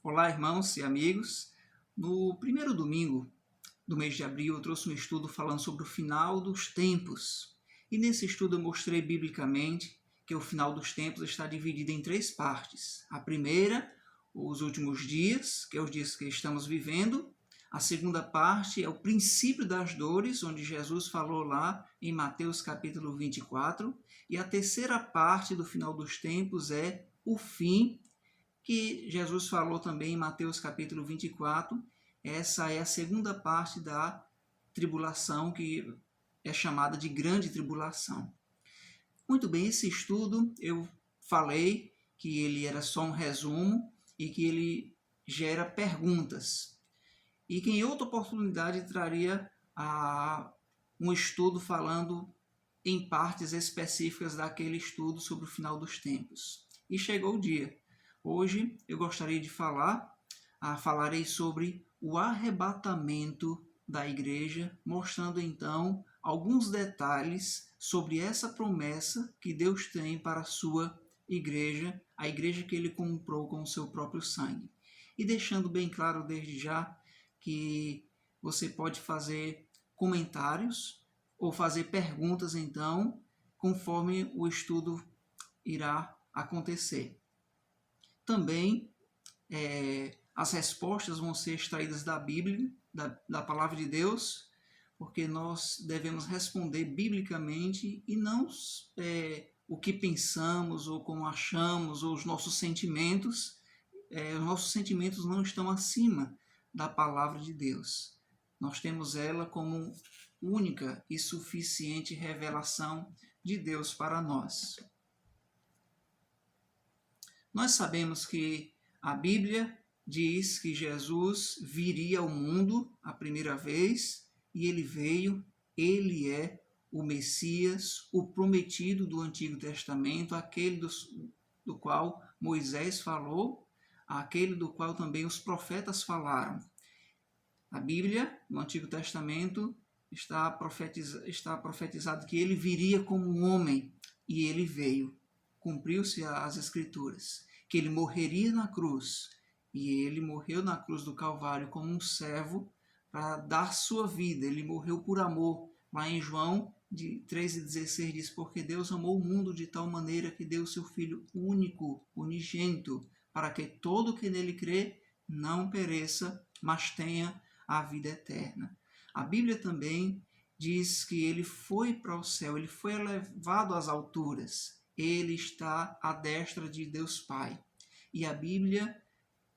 Olá, irmãos e amigos. No primeiro domingo do mês de abril, eu trouxe um estudo falando sobre o final dos tempos. E nesse estudo eu mostrei biblicamente que o final dos tempos está dividido em três partes. A primeira, os últimos dias, que é os dias que estamos vivendo. A segunda parte é o princípio das dores, onde Jesus falou lá em Mateus capítulo 24. E a terceira parte do final dos tempos é o fim, que Jesus falou também em Mateus capítulo 24. Essa é a segunda parte da tribulação, que é chamada de grande tribulação. Muito bem, esse estudo eu falei que ele era só um resumo e que ele gera perguntas. E que em outra oportunidade traria um estudo falando em partes específicas daquele estudo sobre o final dos tempos. E chegou o dia. Hoje eu gostaria de falarei sobre o arrebatamento da igreja, mostrando então alguns detalhes sobre essa promessa que Deus tem para a sua igreja, a igreja que ele comprou com o seu próprio sangue. E deixando bem claro desde já que você pode fazer comentários ou fazer perguntas então, conforme o estudo irá acontecer. Também as respostas vão ser extraídas da Bíblia, da Palavra de Deus, porque nós devemos responder biblicamente e não o que pensamos ou como achamos ou os nossos sentimentos. Os nossos sentimentos não estão acima da Palavra de Deus. Nós temos ela como única e suficiente revelação de Deus para nós. Nós sabemos que a Bíblia diz que Jesus viria ao mundo a primeira vez e ele veio, ele é o Messias, o prometido do Antigo Testamento, aquele do qual Moisés falou, aquele do qual também os profetas falaram. A Bíblia, no Antigo Testamento, está profetizado que ele viria como um homem e ele veio. Cumpriu-se as Escrituras, que ele morreria na cruz, e ele morreu na cruz do Calvário como um servo para dar sua vida. Ele morreu por amor. Lá em João 3,16 diz: porque Deus amou o mundo de tal maneira que deu o seu Filho único, unigênito, para que todo que nele crê não pereça, mas tenha a vida eterna. A Bíblia também diz que ele foi para o céu, ele foi elevado às alturas. Ele está à destra de Deus Pai. E a Bíblia,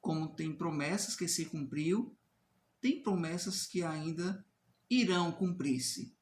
como tem promessas que se cumpriu, tem promessas que ainda irão cumprir-se.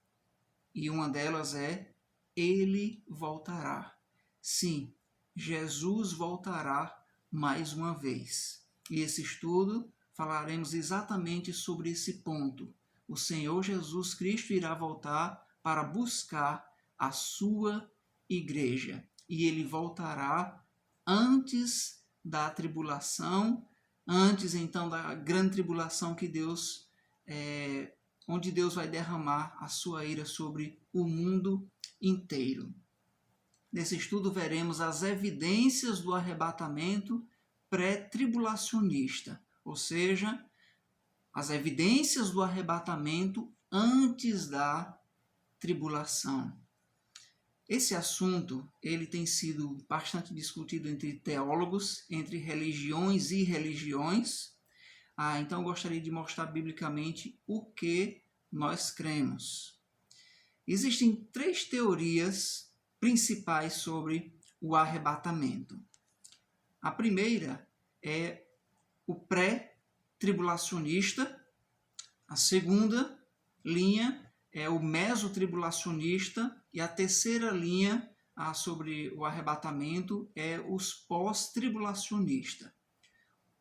E uma delas é: ele voltará. Sim, Jesus voltará mais uma vez. E esse estudo falaremos exatamente sobre esse ponto. O Senhor Jesus Cristo irá voltar para buscar a sua igreja. E ele voltará antes da tribulação, antes então da grande tribulação que onde Deus vai derramar a sua ira sobre o mundo inteiro. Nesse estudo veremos as evidências do arrebatamento pré-tribulacionista, ou seja, as evidências do arrebatamento antes da tribulação. Esse assunto ele tem sido bastante discutido entre teólogos, entre religiões e religiões. Então eu gostaria de mostrar biblicamente o que nós cremos. Existem três teorias principais sobre o arrebatamento. A primeira é o pré-tribulacionista. A segunda linha é o mesotribulacionista, e a terceira linha sobre o arrebatamento é os pós-tribulacionistas. O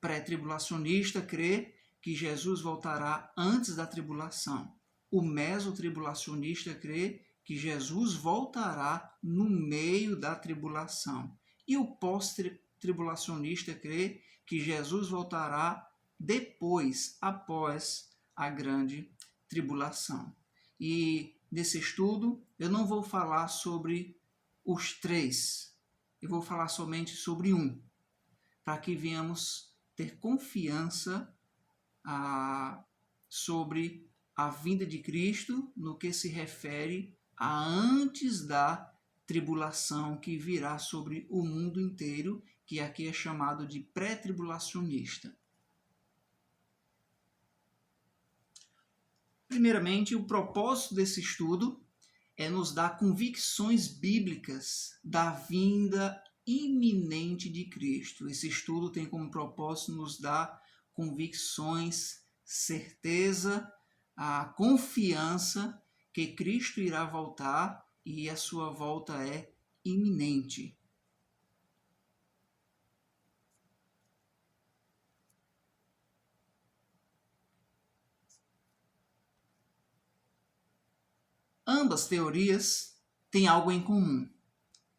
pré-tribulacionista crê que Jesus voltará antes da tribulação. O mesotribulacionista crê que Jesus voltará no meio da tribulação. E o pós-tribulacionista crê que Jesus voltará depois, após a grande tribulação. E nesse estudo eu não vou falar sobre os três, eu vou falar somente sobre um, para que venhamos ter confiança sobre a vinda de Cristo no que se refere a antes da tribulação que virá sobre o mundo inteiro, que aqui é chamado de pré-tribulacionista. Primeiramente, o propósito desse estudo é nos dar convicções bíblicas da vinda iminente de Cristo. Esse estudo tem como propósito nos dar convicções, certeza, a confiança que Cristo irá voltar e a sua volta é iminente. Ambas teorias têm algo em comum.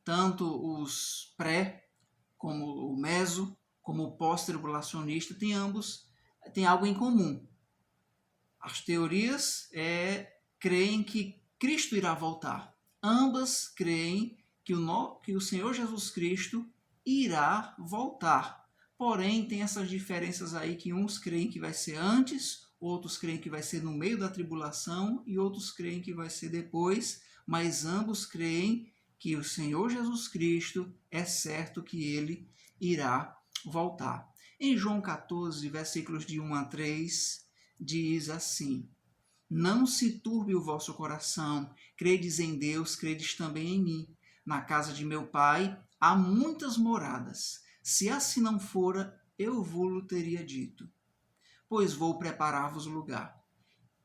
Tanto os pré, como o meso, como o pós-tribulacionista, têm algo em comum. As teorias creem que Cristo irá voltar. Ambas creem que o Senhor Jesus Cristo irá voltar. Porém, tem essas diferenças aí que uns creem que vai ser antes, outros creem que vai ser no meio da tribulação e outros creem que vai ser depois, mas ambos creem que o Senhor Jesus Cristo é certo que ele irá voltar. Em João 14, versículos de 1 a 3, diz assim: Não se turbe o vosso coração, credes em Deus, credes também em mim. Na casa de meu Pai há muitas moradas. Se assim não fora, eu vou-lo teria dito, pois vou preparar-vos lugar.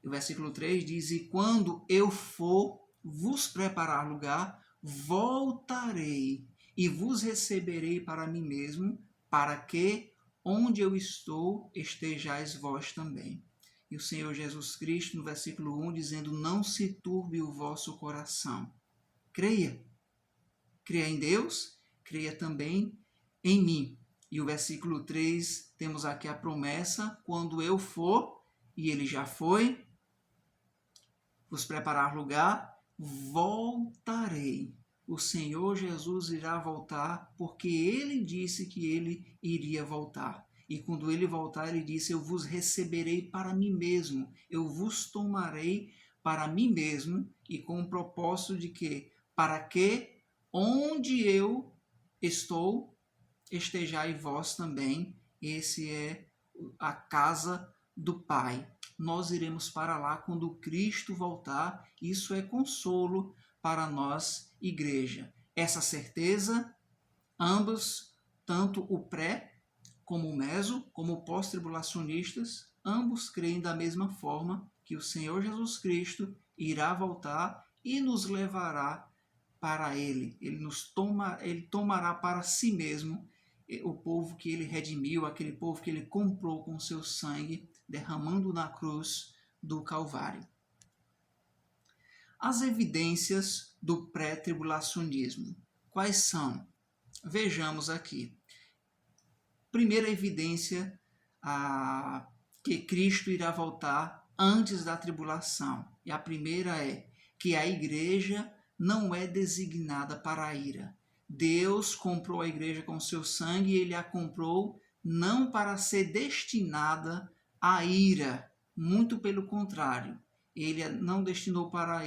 O versículo 3 diz: E quando eu for vos preparar lugar, voltarei e vos receberei para mim mesmo, para que onde eu estou estejais vós também. E o Senhor Jesus Cristo, no versículo 1, dizendo: Não se turbe o vosso coração. Creia. Creia em Deus, creia também em mim. E o versículo 3, temos aqui a promessa: quando eu for, e ele já foi, vos preparar lugar, voltarei. O Senhor Jesus irá voltar, porque ele disse que ele iria voltar. E quando ele voltar, ele disse: Eu vos receberei para mim mesmo, eu vos tomarei para mim mesmo, e com o propósito de que, para que onde eu estou, estejai vós também. Esse é a casa do Pai. Nós iremos para lá quando Cristo voltar. Isso é consolo para nós, igreja. Essa certeza, ambos, tanto o pré como o meso, como o pós-tribulacionistas, ambos creem da mesma forma que o Senhor Jesus Cristo irá voltar e nos levará para Ele. Ele tomará para si mesmo o povo que Ele redimiu, aquele povo que Ele comprou com seu sangue, derramando na cruz do Calvário. As evidências do pré-tribulacionismo. Quais são? Vejamos aqui. Primeira evidência, que Cristo irá voltar antes da tribulação. E a primeira é que a igreja não é designada para a ira. Deus comprou a igreja com seu sangue e ele a comprou não para ser destinada à ira. Muito pelo contrário, ele a não destinou para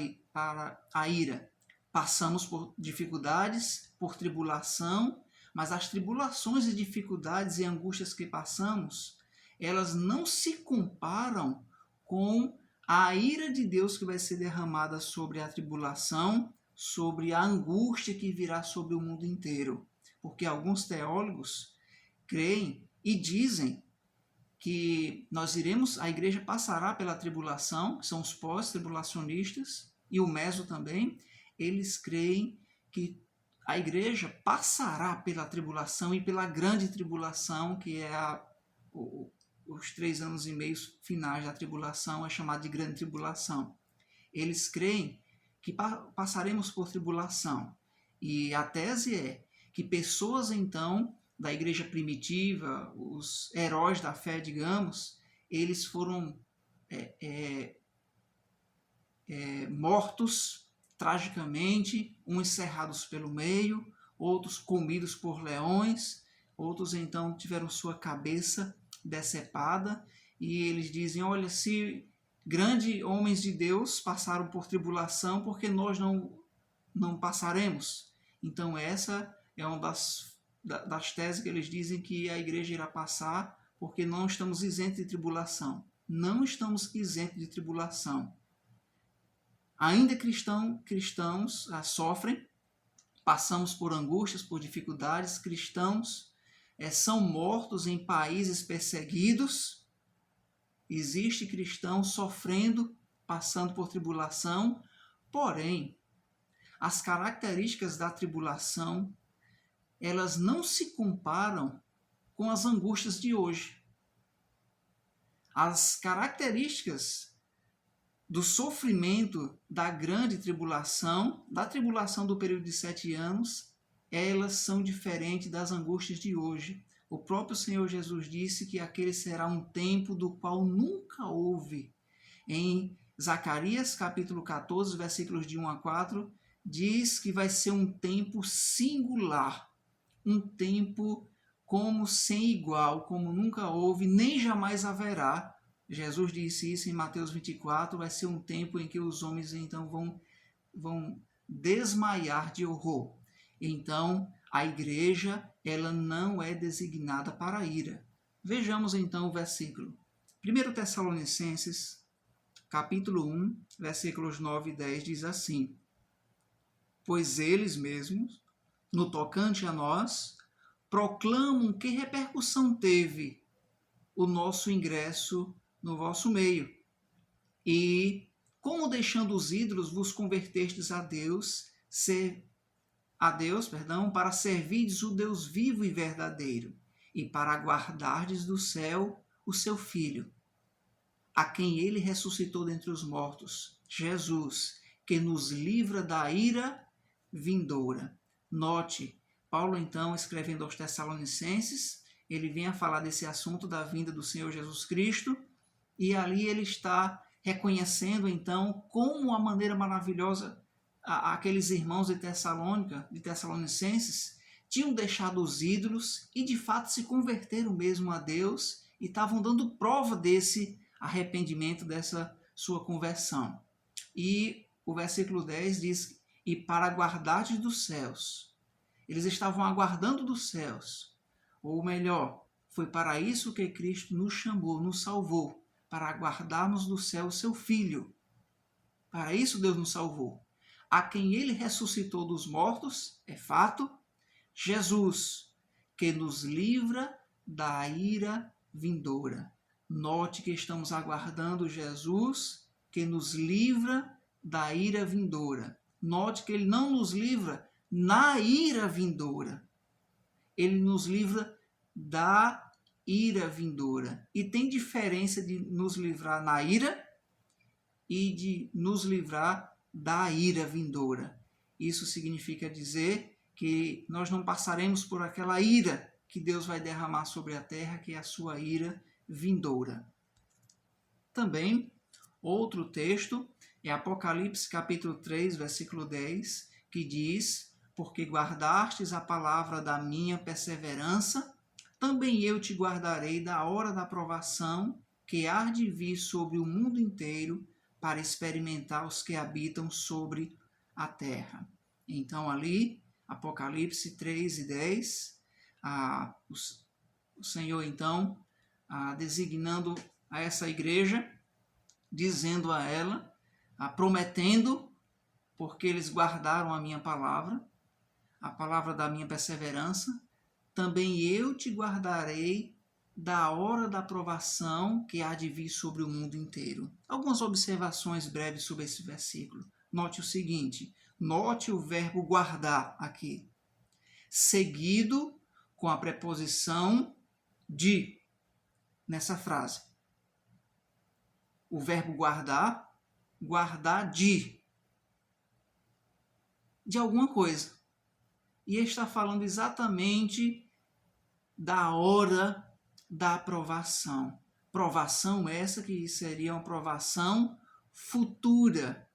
a ira. Passamos por dificuldades, por tribulação, mas as tribulações e dificuldades e angústias que passamos, elas não se comparam com a ira de Deus que vai ser derramada sobre a tribulação, sobre a angústia que virá sobre o mundo inteiro. Porque alguns teólogos creem e dizem que a igreja passará pela tribulação, que são os pós-tribulacionistas, e o meso também. Eles creem que a igreja passará pela tribulação e pela grande tribulação, que é os 3 anos e meio finais da tribulação, é chamada de grande tribulação. Eles creem que passaremos por tribulação. E a tese é que pessoas, então, da igreja primitiva, os heróis da fé, digamos, eles foram mortos tragicamente, uns cerrados pelo meio, outros comidos por leões, outros então tiveram sua cabeça decepada, e eles dizem, olha, se grandes homens de Deus passaram por tribulação, porque nós não passaremos? Então essa é uma das teses que eles dizem que a igreja irá passar, porque não estamos isentos de tribulação. Não estamos isentos de tribulação. Ainda cristãos sofrem, passamos por angústias, por dificuldades. Cristãos são mortos em países perseguidos. Existe cristão sofrendo, passando por tribulação. Porém, as características da tribulação, elas não se comparam com as angústias de hoje. As características do sofrimento da grande tribulação, da tribulação do período de 7 anos, elas são diferentes das angústias de hoje. O próprio Senhor Jesus disse que aquele será um tempo do qual nunca houve. Em Zacarias, capítulo 14, versículos de 1 a 4, diz que vai ser um tempo singular, um tempo como sem igual, como nunca houve, nem jamais haverá. Jesus disse isso em Mateus 24, vai ser um tempo em que os homens então vão desmaiar de horror. Então, a igreja, ela não é designada para a ira. Vejamos então o versículo. 1 Tessalonicenses, capítulo 1, versículos 9 e 10, diz assim: pois eles mesmos, no tocante a nós, proclamam que repercussão teve o nosso ingresso no vosso meio, e como deixando os ídolos vos convertestes a Deus, para servirdes o Deus vivo e verdadeiro, e para aguardardes do céu o seu Filho, a quem ele ressuscitou dentre os mortos, Jesus, que nos livra da ira vindoura. Note, Paulo então, escrevendo aos Tessalonicenses, ele vem a falar desse assunto da vinda do Senhor Jesus Cristo, e ali ele está reconhecendo então como a maneira maravilhosa aqueles irmãos de Tessalonicenses tinham deixado os ídolos e de fato se converteram mesmo a Deus e estavam dando prova desse arrependimento, dessa sua conversão. E o versículo 10 diz: e para aguardardes dos céus. Eles estavam aguardando dos céus. Ou melhor, foi para isso que Cristo nos chamou, nos salvou, para aguardarmos do céu o seu Filho. Para isso Deus nos salvou. A quem ele ressuscitou dos mortos, é fato, Jesus, que nos livra da ira vindoura. Note que estamos aguardando Jesus, que nos livra da ira vindoura. Note que ele não nos livra na ira vindoura. Ele nos livra da ira vindoura. E tem diferença de nos livrar na ira e de nos livrar da ira vindoura. Isso significa dizer que nós não passaremos por aquela ira que Deus vai derramar sobre a terra, que é a sua ira vindoura. Também, outro texto é Apocalipse capítulo 3, versículo 10, que diz: porque guardastes a palavra da minha perseverança, também eu te guardarei da hora da provação que há de vir sobre o mundo inteiro para experimentar os que habitam sobre a terra. Então ali, Apocalipse 3 e 10, o Senhor então designando a essa igreja, dizendo a ela, prometendo, porque eles guardaram a minha palavra, a palavra da minha perseverança, também eu te guardarei da hora da provação que há de vir sobre o mundo inteiro. Algumas observações breves sobre esse versículo. Note o seguinte, note o verbo guardar aqui, seguido com a preposição de, nessa frase. O verbo guardar, guardar de alguma coisa. E ele está falando exatamente da hora da provação. Provação essa que seria uma provação futura.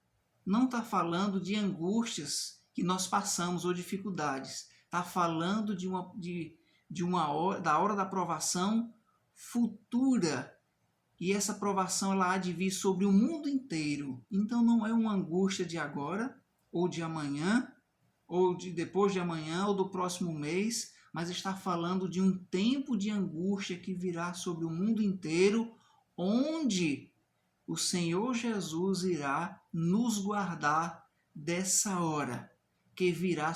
Não está falando de angústias que nós passamos ou dificuldades. Está falando de da hora da provação futura. E essa provação ela há de vir sobre o mundo inteiro. Então não é uma angústia de agora, ou de amanhã, ou de depois de amanhã, ou do próximo mês, mas está falando de um tempo de angústia que virá sobre o mundo inteiro, onde o Senhor Jesus irá nos guardar dessa hora, que virá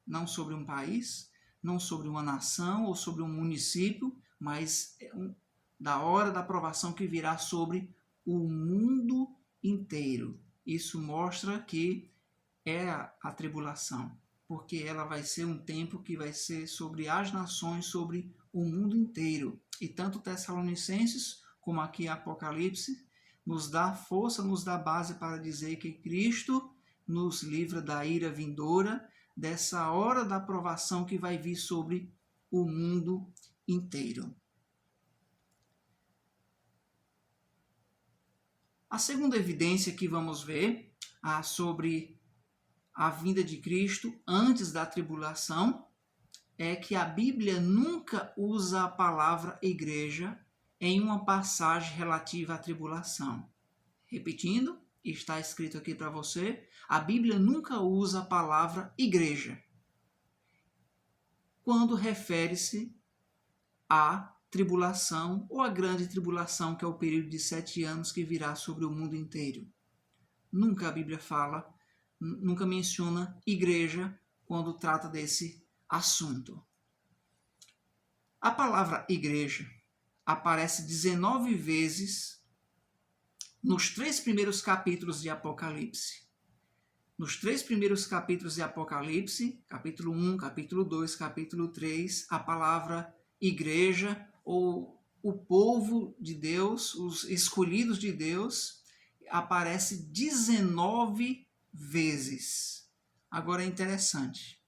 não sobre um país, não sobre uma nação ou sobre um município, mas da hora da provação que virá sobre o mundo inteiro. Isso mostra que é a tribulação, porque ela vai ser um tempo que vai ser sobre as nações, sobre o mundo inteiro. E tanto Tessalonicenses como aqui Apocalipse nos dá força, nos dá base para dizer que Cristo nos livra da ira vindoura, dessa hora da provação que vai vir sobre o mundo inteiro. A segunda evidência que vamos ver sobre a vinda de Cristo antes da tribulação é que a Bíblia nunca usa a palavra igreja em uma passagem relativa à tribulação. Repetindo, está escrito aqui para você, a Bíblia nunca usa a palavra igreja quando refere-se à tribulação ou à grande tribulação, que é o período de 7 anos que virá sobre o mundo inteiro. Nunca a Bíblia nunca menciona igreja quando trata desse assunto. A palavra igreja aparece 19 vezes nos 3 primeiros capítulos de Apocalipse. Nos 3 primeiros capítulos de Apocalipse, capítulo 1, capítulo 2, capítulo 3, a palavra igreja ou o povo de Deus, os escolhidos de Deus, aparece 19 vezes. Agora é interessante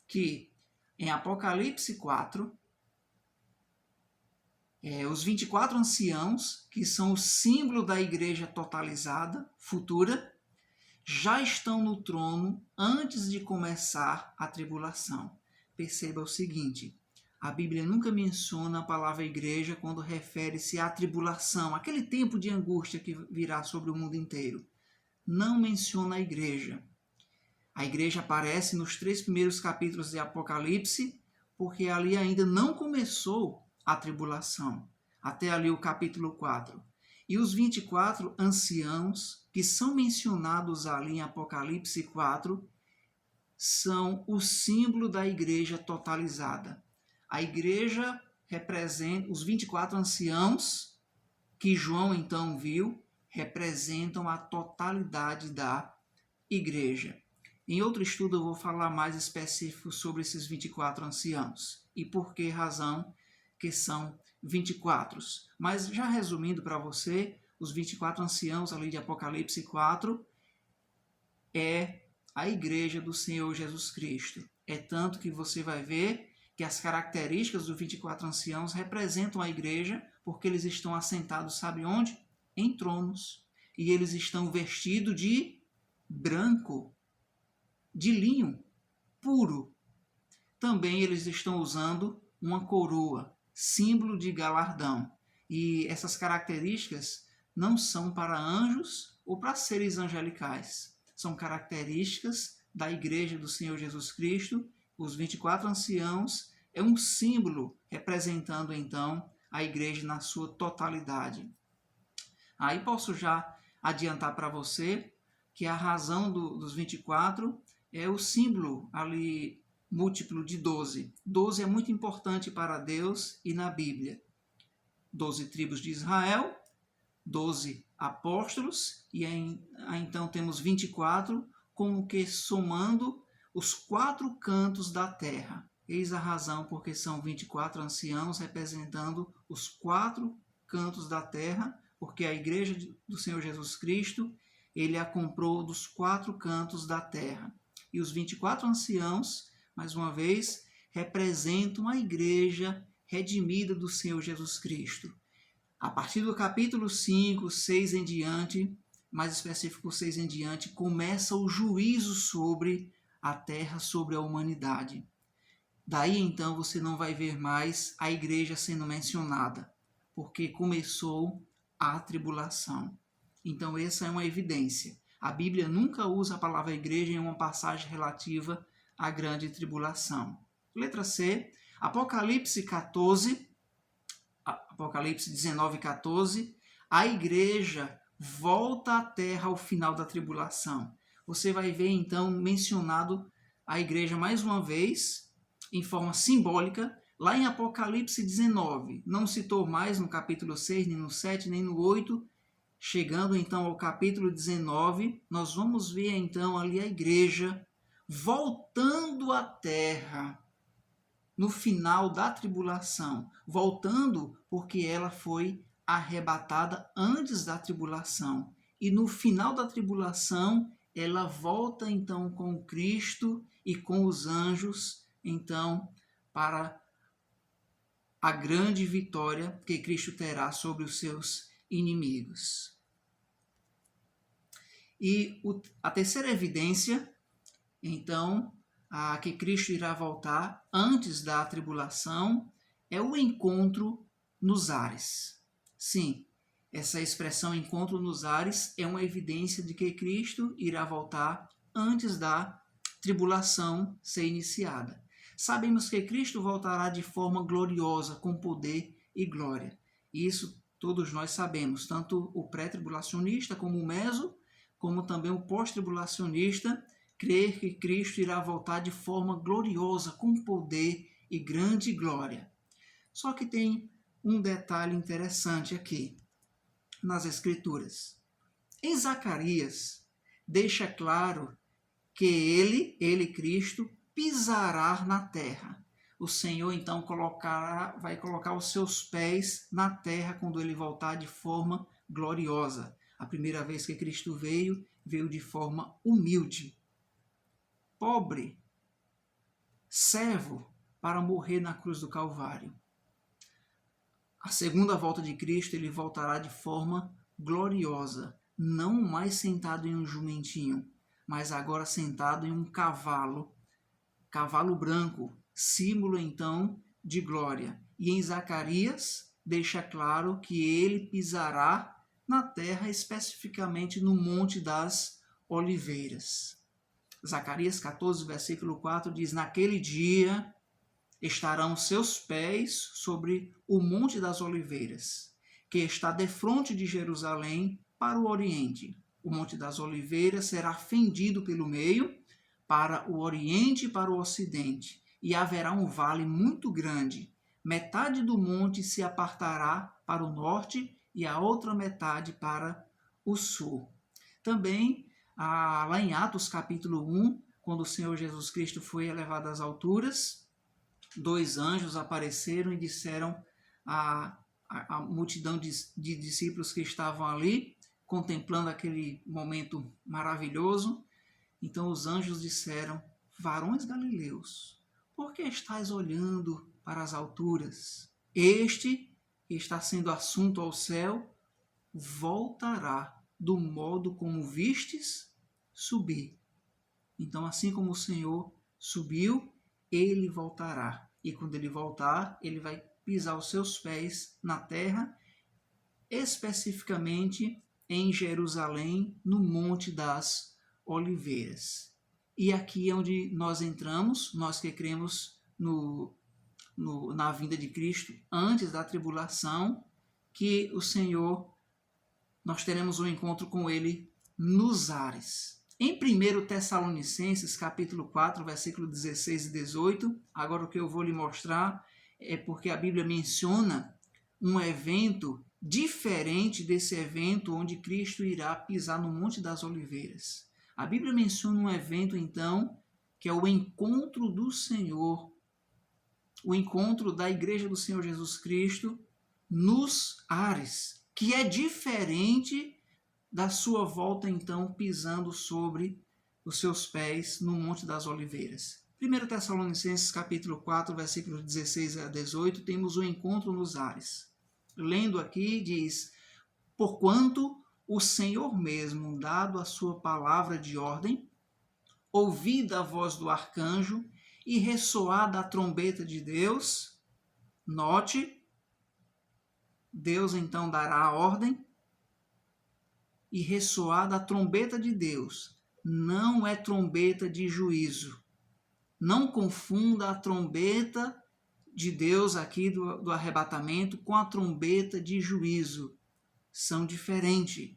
que em Apocalipse 4, os 24 anciãos, que são o símbolo da igreja totalizada, futura, já estão no trono antes de começar a tribulação. Perceba o seguinte, a Bíblia nunca menciona a palavra igreja quando refere-se à tribulação, aquele tempo de angústia que virá sobre o mundo inteiro. Não menciona a igreja. A igreja aparece nos 3 primeiros capítulos de Apocalipse, porque ali ainda não começou a tribulação, até ali o capítulo 4. E os 24 anciãos que são mencionados ali em Apocalipse 4 são o símbolo da igreja totalizada. A igreja representa, os 24 anciãos que João então viu, representam a totalidade da igreja. Em outro estudo eu vou falar mais específico sobre esses 24 anciãos e por que razão que são 24. Mas já resumindo para você, os 24 anciãos ali de Apocalipse 4 é a igreja do Senhor Jesus Cristo. É tanto que você vai ver que as características dos 24 anciãos representam a igreja, porque eles estão assentados, sabe onde? Em tronos. E eles estão vestidos de branco, de linho puro. Também eles estão usando uma coroa, símbolo de galardão. E essas características não são para anjos ou para seres angelicais. São características da igreja do Senhor Jesus Cristo. Os 24 anciãos é um símbolo representando então a igreja na sua totalidade. Aí posso já adiantar para você que a razão dos 24 é o símbolo ali múltiplo de 12. 12 é muito importante para Deus e na Bíblia. 12 tribos de Israel, 12 apóstolos, e aí então temos 24, como que somando os 4 cantos da terra. Eis a razão porque são 24 anciãos representando os 4 cantos da terra, porque a igreja do Senhor Jesus Cristo, ele a comprou dos 4 cantos da terra. E os 24 anciãos, mais uma vez, representam a igreja redimida do Senhor Jesus Cristo. A partir do capítulo 5, 6 em diante, mais específico 6 em diante, começa o juízo sobre a terra, sobre a humanidade. Daí então você não vai ver mais a igreja sendo mencionada, porque começou a tribulação. Então essa é uma evidência. A Bíblia nunca usa a palavra igreja em uma passagem relativa à grande tribulação. Letra C, Apocalipse 19, 14, a igreja volta à terra ao final da tribulação. Você vai ver então mencionado a igreja mais uma vez, em forma simbólica, lá em Apocalipse 19. Não citou mais no capítulo 6, nem no 7, nem no 8. Chegando então ao capítulo 19, nós vamos ver então ali a igreja voltando à terra no final da tribulação. Voltando porque ela foi arrebatada antes da tribulação. E no final da tribulação, ela volta então com Cristo e com os anjos, então, para a grande vitória que Cristo terá sobre os seus inimigos. E a terceira evidência, então, a que Cristo irá voltar antes da tribulação, é o encontro nos ares. Sim, essa expressão encontro nos ares é uma evidência de que Cristo irá voltar antes da tribulação ser iniciada. Sabemos que Cristo voltará de forma gloriosa, com poder e glória. Isso todos nós sabemos, tanto o pré-tribulacionista como o meso, como também o pós-tribulacionista, crer que Cristo irá voltar de forma gloriosa, com poder e grande glória. Só que tem um detalhe interessante aqui nas Escrituras. Em Zacarias, deixa claro que ele, Cristo, pisará na terra. O Senhor, então, vai colocar os seus pés na terra quando ele voltar de forma gloriosa. A primeira vez que Cristo veio de forma humilde, pobre, servo, para morrer na cruz do Calvário. A segunda volta de Cristo, ele voltará de forma gloriosa, não mais sentado em um jumentinho, mas agora sentado em um cavalo branco, símbolo então de glória. E em Zacarias deixa claro que ele pisará na terra, especificamente no Monte das Oliveiras. Zacarias 14, versículo 4 diz: naquele dia estarão seus pés sobre o Monte das Oliveiras, que está defronte de Jerusalém para o oriente. O Monte das Oliveiras será fendido pelo meio, para o oriente e para o ocidente, e haverá um vale muito grande. Metade do monte se apartará para o norte e a outra metade para o sul. Também, lá em Atos capítulo 1, quando o Senhor Jesus Cristo foi elevado às alturas, 2 anjos apareceram e disseram à multidão de discípulos que estavam ali, contemplando aquele momento maravilhoso. Então os anjos disseram: varões galileus, por que estáis olhando para as alturas? Este que está sendo assunto ao céu voltará do modo como vistes subir. Então, assim como o Senhor subiu, ele voltará. E quando ele voltar, ele vai pisar os seus pés na terra, especificamente em Jerusalém, no Monte das Oliveiras. E aqui é onde nós entramos, nós que cremos na vinda de Cristo antes da tribulação, que o Senhor, nós teremos um encontro com ele nos ares. Em 1 Tessalonicenses, capítulo 4, versículo 16 e 18, agora o que eu vou lhe mostrar é porque a Bíblia menciona um evento diferente desse evento onde Cristo irá pisar no Monte das Oliveiras. A Bíblia menciona um evento, então, que é o encontro do Senhor, o encontro da Igreja do Senhor Jesus Cristo nos ares, que é diferente da sua volta, então, pisando sobre os seus pés no Monte das Oliveiras. 1 Tessalonicenses, capítulo 4, versículos 16 a 18, temos o encontro nos ares. Lendo aqui, diz: porquanto o Senhor mesmo, dado a sua palavra de ordem, ouvida a voz do arcanjo, e ressoada a trombeta de Deus, note, Deus então dará a ordem, e ressoada a trombeta de Deus, não é trombeta de juízo. Não confunda a trombeta de Deus aqui do arrebatamento com a trombeta de juízo. São diferentes.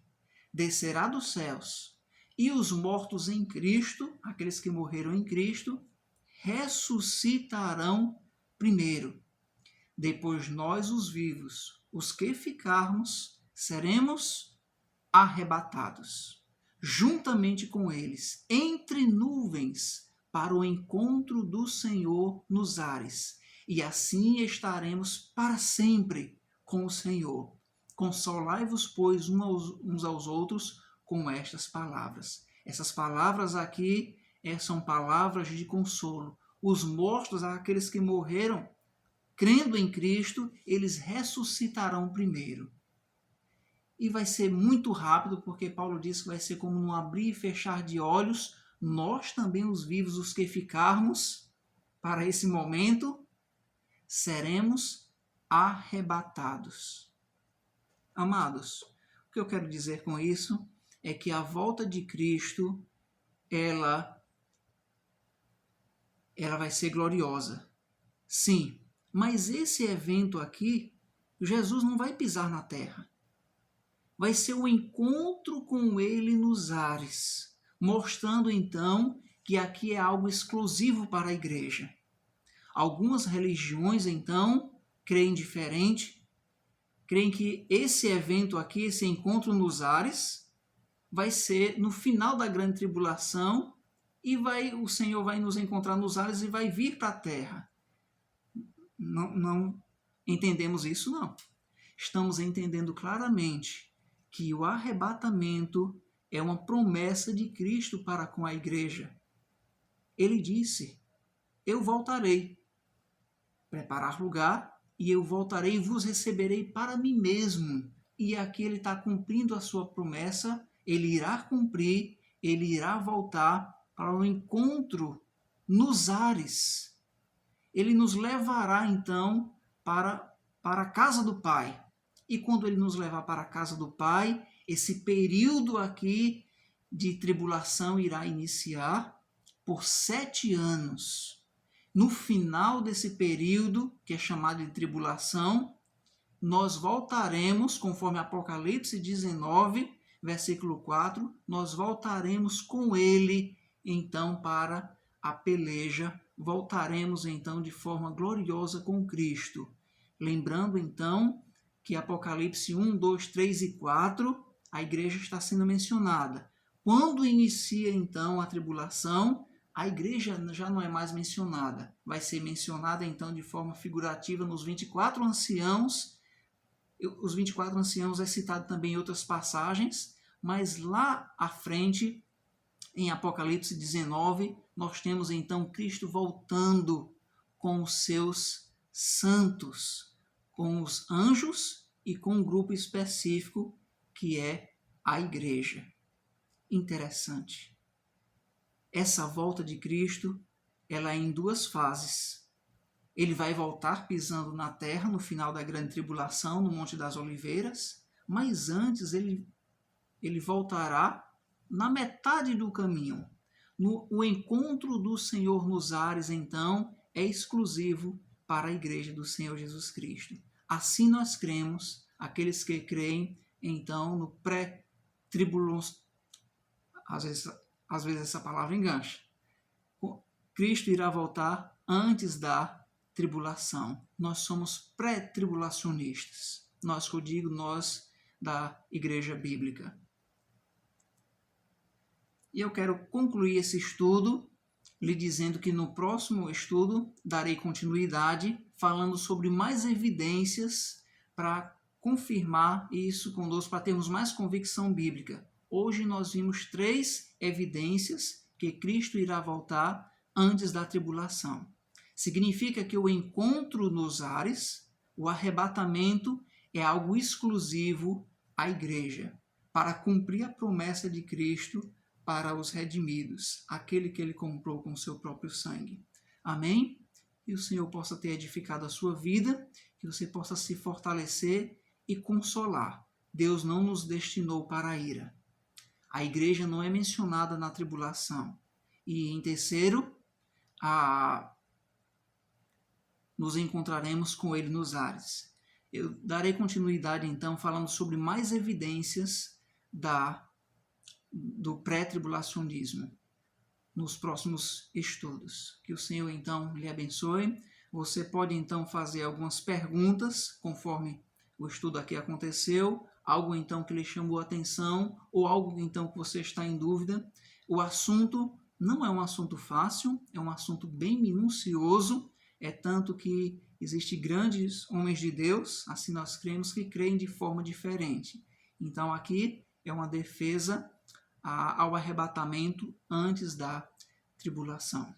Descerá dos céus, e os mortos em Cristo, aqueles que morreram em Cristo, ressuscitarão primeiro. Depois nós, os vivos, os que ficarmos, seremos arrebatados, juntamente com eles, entre nuvens, para o encontro do Senhor nos ares. E assim estaremos para sempre com o Senhor. Consolai-vos, pois, uns aos outros com estas palavras. Essas palavras aqui são palavras de consolo. Os mortos, aqueles que morreram, crendo em Cristo, eles ressuscitarão primeiro. E vai ser muito rápido, porque Paulo diz que vai ser como um abrir e fechar de olhos. Nós também, os vivos, os que ficarmos, para esse momento, seremos arrebatados. Amados, o que eu quero dizer com isso é que a volta de Cristo, ela vai ser gloriosa. Sim, mas esse evento aqui, Jesus não vai pisar na terra. Vai ser um encontro com ele nos ares, mostrando então que aqui é algo exclusivo para a igreja. Algumas religiões, então, creem diferente, creem que esse evento aqui, esse encontro nos ares, vai ser no final da grande tribulação e o Senhor vai nos encontrar nos ares e vai vir para a terra. Não entendemos isso, não. Estamos entendendo claramente que o arrebatamento é uma promessa de Cristo para com a igreja. Ele disse, eu voltarei, preparar lugar, e eu voltarei e vos receberei para mim mesmo. E aqui ele está cumprindo a sua promessa, ele irá cumprir, ele irá voltar para o encontro nos ares. Ele nos levará então para a casa do Pai. E quando ele nos levar para a casa do Pai, esse período aqui de tribulação irá iniciar por 7 anos. No final desse período, que é chamado de tribulação, nós voltaremos, conforme Apocalipse 19, versículo 4, nós voltaremos com ele, então, para a peleja. Voltaremos, então, de forma gloriosa com Cristo. Lembrando, então, que Apocalipse 1, 2, 3 e 4, a igreja está sendo mencionada. Quando inicia, então, a tribulação, a igreja já não é mais mencionada. Vai ser mencionada, então, de forma figurativa nos 24 anciãos. Os 24 anciãos é citado também em outras passagens, mas lá à frente, em Apocalipse 19, nós temos, então, Cristo voltando com os seus santos, com os anjos e com um grupo específico que é a igreja. Interessante. Essa volta de Cristo, ela é em 2 fases. Ele vai voltar pisando na terra no final da grande tribulação, no Monte das Oliveiras, mas antes ele voltará na metade do caminho. O encontro do Senhor nos ares, então, é exclusivo para a igreja do Senhor Jesus Cristo. Assim nós cremos, aqueles que creem, então, no pré-tribulação. Às vezes essa palavra engancha. Cristo irá voltar antes da tribulação. Nós somos pré-tribulacionistas. Nós, que eu digo, nós da Igreja Bíblica. E eu quero concluir esse estudo lhe dizendo que no próximo estudo darei continuidade falando sobre mais evidências para confirmar isso conosco, para termos mais convicção bíblica. Hoje nós vimos 3 evidências que Cristo irá voltar antes da tribulação. Significa que o encontro nos ares, o arrebatamento, é algo exclusivo à igreja, para cumprir a promessa de Cristo para os redimidos, aquele que ele comprou com seu próprio sangue. Amém? Que o Senhor possa ter edificado a sua vida, que você possa se fortalecer e consolar. Deus não nos destinou para a ira. A igreja não é mencionada na tribulação. E em terceiro, nos encontraremos com ele nos ares. Eu darei continuidade então falando sobre mais evidências do pré-tribulacionismo nos próximos estudos. Que o Senhor então lhe abençoe. Você pode então fazer algumas perguntas conforme o estudo aqui aconteceu, algo então que lhe chamou a atenção ou algo então que você está em dúvida. O assunto não é um assunto fácil, é um assunto bem minucioso, é tanto que existem grandes homens de Deus, assim nós cremos, que creem de forma diferente. Então aqui é uma defesa ao arrebatamento antes da tribulação.